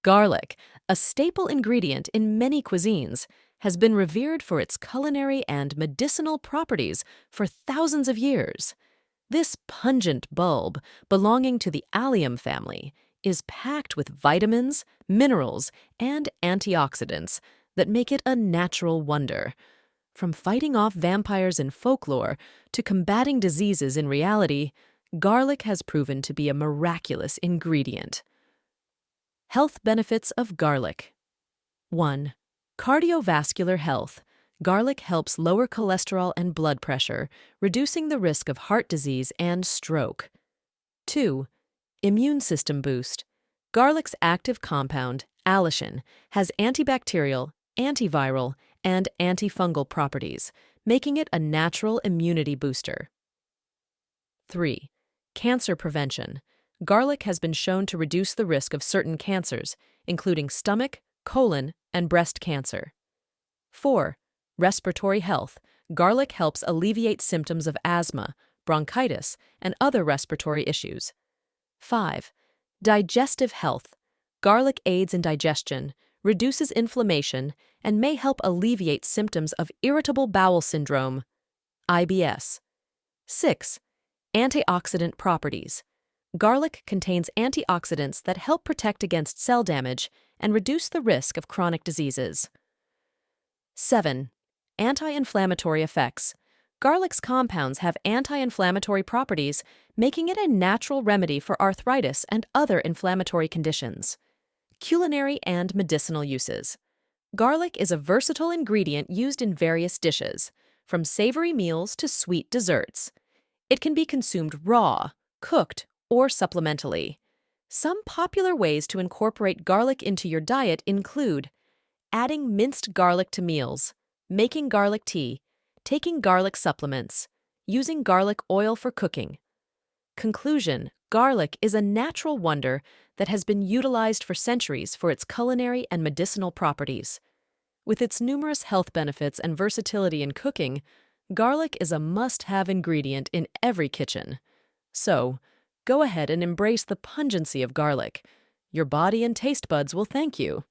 Garlic, a staple ingredient in many cuisines, has been revered for its culinary and medicinal properties for thousands of years. This pungent bulb, belonging to the allium family, is packed with vitamins, minerals, and antioxidants that make it a natural wonder. From fighting off vampires in folklore to combating diseases in reality, garlic has proven to be a miraculous ingredient. Health benefits of garlic. 1. Cardiovascular health. Garlic helps lower cholesterol and blood pressure, reducing the risk of heart disease and stroke. 2. Immune system boost. Garlic's active compound, allicin, has antibacterial, antiviral, and antifungal properties, making it a natural immunity booster. 3. Cancer prevention. Garlic has been shown to reduce the risk of certain cancers, including stomach, colon, and breast cancer. 4. Respiratory health. Garlic helps alleviate symptoms of asthma, bronchitis, and other respiratory issues. 5. Digestive health. Garlic aids in digestion, reduces inflammation, and may help alleviate symptoms of irritable bowel syndrome, IBS. 6. Antioxidant properties. Garlic contains antioxidants that help protect against cell damage and reduce the risk of chronic diseases. 7. Anti-inflammatory effects. Garlic's compounds have anti-inflammatory properties, making it a natural remedy for arthritis and other inflammatory conditions. Culinary and medicinal uses. Garlic is a versatile ingredient used in various dishes, from savory meals to sweet desserts. It can be consumed raw, cooked, or supplementally. Some popular ways to incorporate garlic into your diet include adding minced garlic to meals, making garlic tea, taking garlic supplements, using garlic oil for cooking. Conclusion: garlic is a natural wonder that has been utilized for centuries for its culinary and medicinal properties. With its numerous health benefits and versatility in cooking, garlic is a must-have ingredient in every kitchen. So, go ahead and embrace the pungency of garlic. Your body and taste buds will thank you.